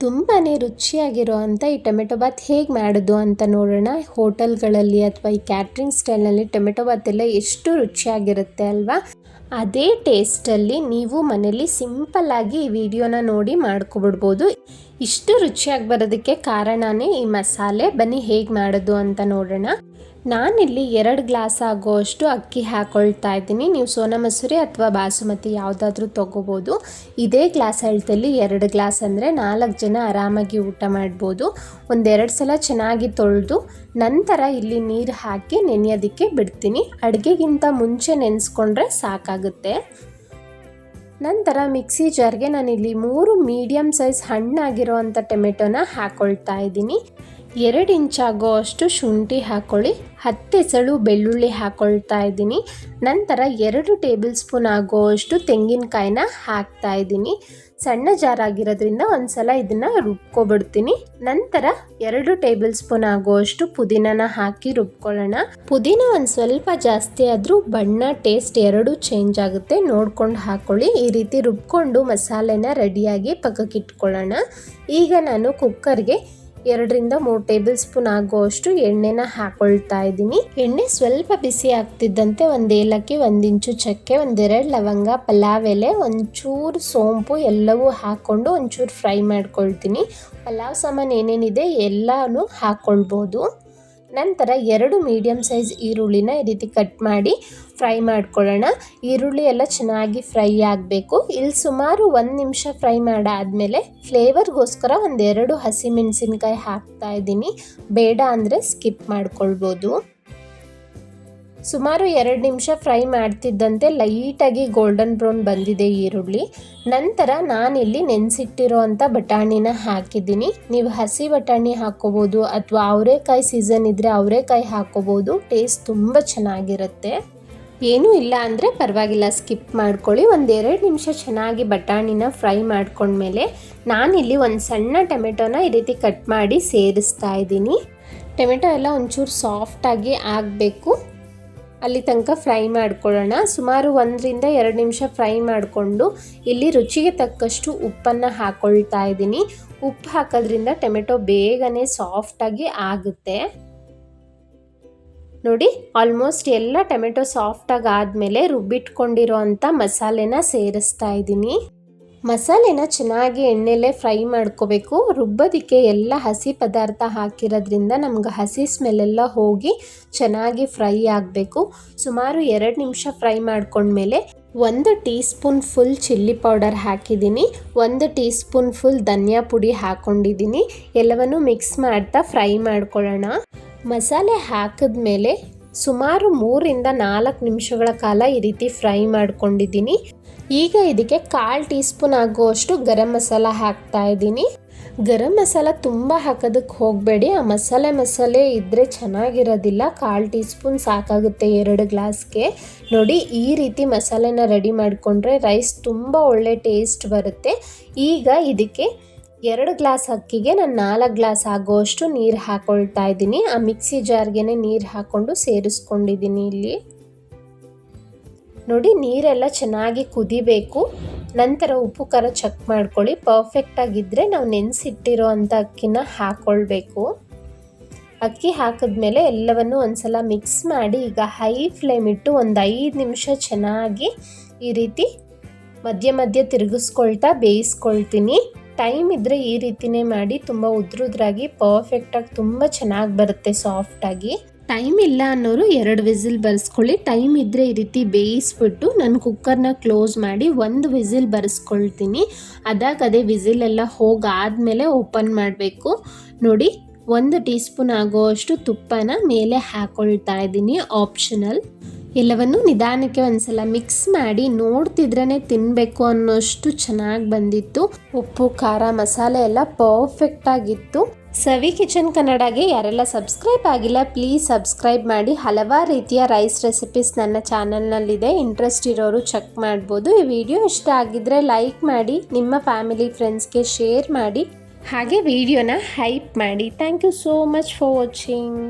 ತುಂಬಾ ರುಚಿಯಾಗಿರೋ ಅಂಥ ಈ ಟೊಮೆಟೊ ಬಾತ್ ಹೇಗೆ ಮಾಡೋದು ಅಂತ ನೋಡೋಣ. ಹೋಟೆಲ್ಗಳಲ್ಲಿ ಅಥವಾ ಈ ಕ್ಯಾಟ್ರಿಂಗ್ ಸ್ಟೈಲ್ನಲ್ಲಿ ಟೊಮೆಟೊ ಬಾತ್ ಎಲ್ಲ ಎಷ್ಟು ರುಚಿಯಾಗಿರುತ್ತೆ ಅಲ್ವಾ. ಅದೇ ಟೇಸ್ಟಲ್ಲಿ ನೀವು ಮನೇಲಿ ಸಿಂಪಲ್ಲಾಗಿ ಈ ವಿಡಿಯೋನ ನೋಡಿ ಮಾಡ್ಕೊಬಿಡ್ಬೋದು. ಇಷ್ಟು ರುಚಿಯಾಗಿ ಬರೋದಕ್ಕೆ ಕಾರಣನೇ ಈ ಮಸಾಲೆ. ಬನ್ನಿ ಹೇಗೆ ಮಾಡೋದು ಅಂತ ನೋಡೋಣ. ನಾನಿಲ್ಲಿ 2 ಗ್ಲಾಸ್ ಆಗೋಷ್ಟು ಅಕ್ಕಿ ಹಾಕ್ಕೊಳ್ತಾ ಇದ್ದೀನಿ. ನೀವು ಸೋನಾ ಮಸೂರಿ ಅಥವಾ ಬಾಸುಮತಿ ಯಾವುದಾದ್ರೂ ತೊಗೋಬೋದು. ಇದೇ ಗ್ಲಾಸ್ ಅಳತೆಯಲ್ಲಿ 2 ಗ್ಲಾಸ್ ಅಂದರೆ 4 ಜನ ಆರಾಮಾಗಿ ಊಟ ಮಾಡ್ಬೋದು. 1-2 ಸಲ ಚೆನ್ನಾಗಿ ತೊಳೆದು ನಂತರ ಇಲ್ಲಿ ನೀರು ಹಾಕಿ ನೆನೆಯೋದಕ್ಕೆ ಬಿಡ್ತೀನಿ. ಅಡುಗೆಗಿಂತ ಮುಂಚೆ ನೆನೆಸ್ಕೊಂಡ್ರೆ ಸಾಕಾಗುತ್ತೆ. ನಂತರ ಮಿಕ್ಸಿ ಜಾರ್ಗೆ ನಾನಿಲ್ಲಿ 3 ಮೀಡಿಯಮ್ ಸೈಜ್ ಹಣ್ಣಾಗಿರೋ ಅಂಥ ಟೊಮೆಟೊನ ಹಾಕ್ಕೊಳ್ತಾ ಇದ್ದೀನಿ. 2 ಇಂಚ್ ಆಗೋ ಅಷ್ಟು ಶುಂಠಿ ಹಾಕ್ಕೊಳ್ಳಿ. 10 ಎಸಳು ಬೆಳ್ಳುಳ್ಳಿ ಹಾಕ್ಕೊಳ್ತಾ ಇದ್ದೀನಿ. ನಂತರ 2 ಟೇಬಲ್ ಸ್ಪೂನ್ ಆಗೋ ಅಷ್ಟು ತೆಂಗಿನಕಾಯಿನ ಹಾಕ್ತಾ ಇದ್ದೀನಿ. ಸಣ್ಣ ಜಾರ್ ಆಗಿರೋದ್ರಿಂದ ಒಂದ್ಸಲ ಇದನ್ನು ರುಬ್ಕೊಬಿಡ್ತೀನಿ. ನಂತರ 2 ಟೇಬಲ್ ಸ್ಪೂನ್ ಆಗೋ ಅಷ್ಟು ಪುದೀನನ ಹಾಕಿ ರುಬ್ಕೊಳ್ಳೋಣ. ಪುದೀನ ಒಂದು ಸ್ವಲ್ಪ ಜಾಸ್ತಿ ಆದರೂ ಬಣ್ಣ ಟೇಸ್ಟ್ ಎರಡೂ ಚೇಂಜ್ ಆಗುತ್ತೆ, ನೋಡ್ಕೊಂಡು ಹಾಕ್ಕೊಳ್ಳಿ. ಈ ರೀತಿ ರುಬ್ಕೊಂಡು ಮಸಾಲೆನ ರೆಡಿಯಾಗಿ ಪಕ್ಕಕ್ಕೆ ಇಟ್ಕೊಳ್ಳೋಣ. ಈಗ ನಾನು ಕುಕ್ಕರ್ಗೆ 2-3 ಟೇಬಲ್ ಸ್ಪೂನ್ ಆಗೋ ಅಷ್ಟು ಎಣ್ಣೆನ ಹಾಕೊಳ್ತಾ ಇದ್ದೀನಿ. ಎಣ್ಣೆ ಸ್ವಲ್ಪ ಬಿಸಿ ಆಗ್ತಿದ್ದಂತೆ 1 ಏಲಕ್ಕಿ, 1 ಇಂಚು ಚಕ್ಕೆ, 1-2 ಲವಂಗ, ಪಲಾವ್ ಎಲೆ, ಒಂಚೂರು ಸೋಂಪು ಎಲ್ಲವೂ ಹಾಕ್ಕೊಂಡು ಒಂಚೂರು ಫ್ರೈ ಮಾಡ್ಕೊಳ್ತೀನಿ. ಪಲಾವ್ ಸಾಮಾನು ಏನೇನಿದೆ ಎಲ್ಲನೂ ಹಾಕ್ಕೊಳ್ಬೋದು. ನಂತರ 2 ಮೀಡಿಯಮ್ ಸೈಜ್ ಈರುಳ್ಳಿನ ಈ ರೀತಿ ಕಟ್ ಮಾಡಿ ಫ್ರೈ ಮಾಡ್ಕೊಳ್ಳೋಣ. ಈರುಳ್ಳಿ ಎಲ್ಲ ಚೆನ್ನಾಗಿ ಫ್ರೈ ಆಗಬೇಕು. ಇಲ್ಲಿ ಸುಮಾರು 1 ನಿಮಿಷ ಫ್ರೈ ಮಾಡಾದಮೇಲೆ ಫ್ಲೇವರ್ಗೋಸ್ಕರ 1-2 ಹಸಿಮೆಣಸಿನ್ಕಾಯಿ ಹಾಕ್ತಾ ಇದ್ದೀನಿ. ಬೇಡ ಅಂದರೆ ಸ್ಕಿಪ್ ಮಾಡ್ಕೊಳ್ಬೋದು. ಸುಮಾರು 2 ನಿಮಿಷ ಫ್ರೈ ಮಾಡ್ತಿದ್ದಂತೆ ಲೈಟಾಗಿ ಗೋಲ್ಡನ್ ಬ್ರೌನ್ ಬಂದಿದೆ ಈರುಳ್ಳಿ. ನಂತರ ನಾನಿಲ್ಲಿ ನೆನೆಸಿಟ್ಟಿರೋ ಅಂಥ ಬಟಾಣಿನ ಹಾಕಿದ್ದೀನಿ. ನೀವು ಹಸಿ ಬಟಾಣಿ ಹಾಕ್ಕೋಬೋದು ಅಥವಾ ಅವರೆಕಾಯಿ ಸೀಸನ್ ಇದ್ದರೆ ಅವರೆಕಾಯಿ ಹಾಕ್ಕೋಬೋದು. ಟೇಸ್ಟ್ ತುಂಬ ಚೆನ್ನಾಗಿರುತ್ತೆ. ಏನೂ ಇಲ್ಲ ಅಂದರೆ ಪರವಾಗಿಲ್ಲ, ಸ್ಕಿಪ್ ಮಾಡ್ಕೊಳ್ಳಿ. 1-2 ನಿಮಿಷ ಚೆನ್ನಾಗಿ ಬಟಾಣಿನ ಫ್ರೈ ಮಾಡ್ಕೊಂಡ್ಮೇಲೆ ನಾನಿಲ್ಲಿ ಒಂದು ಸಣ್ಣ ಟೊಮೆಟೊನ ಈ ರೀತಿ ಕಟ್ ಮಾಡಿ ಸೇರಿಸ್ತಾ ಇದ್ದೀನಿ. ಟೊಮೆಟೊ ಎಲ್ಲ ಒಂಚೂರು ಸಾಫ್ಟಾಗಿ ಆಗಬೇಕು, ಅಲ್ಲಿ ತನಕ ಫ್ರೈ ಮಾಡ್ಕೊಳ್ಳೋಣ. ಸುಮಾರು 1-2 ನಿಮಿಷ ಫ್ರೈ ಮಾಡಿಕೊಂಡು ಇಲ್ಲಿ ರುಚಿಗೆ ತಕ್ಕಷ್ಟು ಉಪ್ಪನ್ನು ಹಾಕ್ಕೊಳ್ತಾ ಇದ್ದೀನಿ. ಉಪ್ಪು ಹಾಕೋದ್ರಿಂದ ಟೊಮೆಟೊ ಬೇಗನೆ ಸಾಫ್ಟಾಗಿ ಆಗುತ್ತೆ. ನೋಡಿ, ಆಲ್ಮೋಸ್ಟ್ ಎಲ್ಲ ಟೊಮೆಟೊ ಸಾಫ್ಟಾಗಿ ಆದಮೇಲೆ ರುಬ್ಬಿಟ್ಕೊಂಡಿರೋ ಅಂಥ ಮಸಾಲೆನ ಸೇರಿಸ್ತಾ ಇದ್ದೀನಿ. ಮಸಾಲೆನ ಚೆನ್ನಾಗಿ ಎಣ್ಣೆಲೆ ಫ್ರೈ ಮಾಡ್ಕೋಬೇಕು. ರುಬ್ಬೋದಕ್ಕೆ ಎಲ್ಲ ಹಸಿ ಪದಾರ್ಥ ಹಾಕಿರೋದ್ರಿಂದ ನಮ್ಗೆ ಹಸಿ ಸ್ಮೆಲ್ಲೆಲ್ಲ ಹೋಗಿ ಚೆನ್ನಾಗಿ ಫ್ರೈ ಆಗಬೇಕು. ಸುಮಾರು 2 ನಿಮಿಷ ಫ್ರೈ ಮಾಡ್ಕೊಂಡ್ಮೇಲೆ 1 tea spoon full chilli powder ಹಾಕಿದ್ದೀನಿ. 1 ಟೀ ಸ್ಪೂನ್ ಫುಲ್ ಧನಿಯಾ ಪುಡಿ ಹಾಕ್ಕೊಂಡಿದ್ದೀನಿ. ಎಲ್ಲವನ್ನು ಮಿಕ್ಸ್ ಮಾಡ್ತಾ ಫ್ರೈ ಮಾಡ್ಕೊಳ್ಳೋಣ. ಮಸಾಲೆ ಹಾಕಿದ್ಮೇಲೆ ಸುಮಾರು 3-4 ನಿಮಿಷಗಳ ಕಾಲ ಈ ರೀತಿ ಫ್ರೈ ಮಾಡ್ಕೊಂಡಿದ್ದೀನಿ. ಈಗ ಇದಕ್ಕೆ 1/4 ಟೀ ಸ್ಪೂನ್ ಆಗುವಷ್ಟು ಗರಂ ಮಸಾಲ ಹಾಕ್ತಾ ಇದ್ದೀನಿ. ಗರಂ ಮಸಾಲ ತುಂಬ ಹಾಕೋದಕ್ಕೆ ಹೋಗಬೇಡಿ, ಆ ಮಸಾಲೆ ಇದ್ದರೆ ಚೆನ್ನಾಗಿರೋದಿಲ್ಲ. 1/4 ಟೀ ಸ್ಪೂನ್ ಸಾಕಾಗುತ್ತೆ 2 ಗ್ಲಾಸ್ಗೆ. ನೋಡಿ, ಈ ರೀತಿ ಮಸಾಲೆನ ರೆಡಿ ಮಾಡಿಕೊಂಡ್ರೆ ರೈಸ್ ತುಂಬ ಒಳ್ಳೆ ಟೇಸ್ಟ್ ಬರುತ್ತೆ. ಈಗ ಇದಕ್ಕೆ 2 ಗ್ಲಾಸ್ ಅಕ್ಕಿಗೆ ನಾನು 4 ಗ್ಲಾಸ್ ಆಗೋಷ್ಟು ನೀರು ಹಾಕ್ಕೊಳ್ತಾ ಇದ್ದೀನಿ. ಆ ಮಿಕ್ಸಿ ಜಾರ್ಗೆ ನೀರು ಹಾಕ್ಕೊಂಡು ಸೇರಿಸ್ಕೊಂಡಿದ್ದೀನಿ. ಇಲ್ಲಿ ನೋಡಿ, ನೀರೆಲ್ಲ ಚೆನ್ನಾಗಿ ಕುದಿಬೇಕು. ನಂತರ ಉಪ್ಪು ಖಾರ ಚೆಕ್ ಮಾಡ್ಕೊಳ್ಳಿ. ಪರ್ಫೆಕ್ಟಾಗಿದ್ದರೆ ನಾವು ನೆನೆಸಿಟ್ಟಿರೋ ಅಂಥ ಅಕ್ಕಿನ ಹಾಕ್ಕೊಳ್ಬೇಕು. ಅಕ್ಕಿ ಹಾಕಿದ್ಮೇಲೆ ಎಲ್ಲವನ್ನು ಒಂದ್ಸಲ ಮಿಕ್ಸ್ ಮಾಡಿ ಈಗ ಹೈ ಫ್ಲೇಮ್ ಇಟ್ಟು 5 ನಿಮಿಷ ಚೆನ್ನಾಗಿ ಈ ರೀತಿ ಮಧ್ಯೆ ತಿರುಗಿಸ್ಕೊಳ್ತಾ ಬೇಯಿಸ್ಕೊಳ್ತೀನಿ. ಟೈಮ್ ಇದ್ದರೆ ಈ ರೀತಿನೇ ಮಾಡಿ, ತುಂಬ ಉದ್ರುದ್ರಾಗಿ ಪರ್ಫೆಕ್ಟಾಗಿ ತುಂಬ ಚೆನ್ನಾಗಿ ಬರುತ್ತೆ ಸಾಫ್ಟಾಗಿ. ಟೈಮ್ ಇಲ್ಲ ಅನ್ನೋರು 2 ವಿಸಿಲ್ ಬರೆಸ್ಕೊಳ್ಳಿ. ಟೈಮ್ ಇದ್ದರೆ ಈ ರೀತಿ ಬೇಯಿಸ್ಬಿಟ್ಟು ನಾನು ಕುಕ್ಕರ್ನ ಕ್ಲೋಸ್ ಮಾಡಿ 1 ವಿಸಿಲ್ ಬರೆಸ್ಕೊಳ್ತೀನಿ. ಅದೇ ವಿಸಿಲೆಲ್ಲ ಹೋಗಾದ್ಮೇಲೆ ಓಪನ್ ಮಾಡಬೇಕು. ನೋಡಿ, 1 ಟೀ ಸ್ಪೂನ್ ಆಗೋಷ್ಟು ತುಪ್ಪನ ಮೇಲೆ ಹಾಕ್ಕೊಳ್ತಾ ಇದ್ದೀನಿ, ಆಪ್ಷನಲ್. ಎಲ್ಲವನ್ನು ನಿಧಾನಕ್ಕೆ ಒಂದ್ಸಲ ಮಿಕ್ಸ್ ಮಾಡಿ ನೋಡ್ತಿದ್ರೇ ತಿನ್ನಬೇಕು ಅನ್ನೋಷ್ಟು ಚೆನ್ನಾಗಿ ಬಂದಿತ್ತು. ಉಪ್ಪು ಖಾರ ಮಸಾಲೆ ಎಲ್ಲ ಪರ್ಫೆಕ್ಟಾಗಿತ್ತು. ಸವಿ ಕಿಚನ್ ಕನ್ನಡಗೆ ಯಾರೆಲ್ಲ ಸಬ್ಸ್ಕ್ರೈಬ್ ಆಗಿಲ್ಲ ಪ್ಲೀಸ್ ಸಬ್ಸ್ಕ್ರೈಬ್ ಮಾಡಿ. ಹಲವಾರು ರೀತಿಯ ರೈಸ್ ರೆಸಿಪೀಸ್ ನನ್ನ ಚಾನಲ್ನಲ್ಲಿದೆ, ಇಂಟ್ರೆಸ್ಟ್ ಇರೋರು ಚೆಕ್ ಮಾಡ್ಬೋದು. ಈ ವಿಡಿಯೋ ಇಷ್ಟ ಆಗಿದ್ರೆ ಲೈಕ್ ಮಾಡಿ, ನಿಮ್ಮ ಫ್ಯಾಮಿಲಿ ಫ್ರೆಂಡ್ಸ್ಗೆ ಶೇರ್ ಮಾಡಿ, ಹಾಗೆ ವಿಡಿಯೋನ ಹೈಪ್ ಮಾಡಿ. Thank you so much for watching.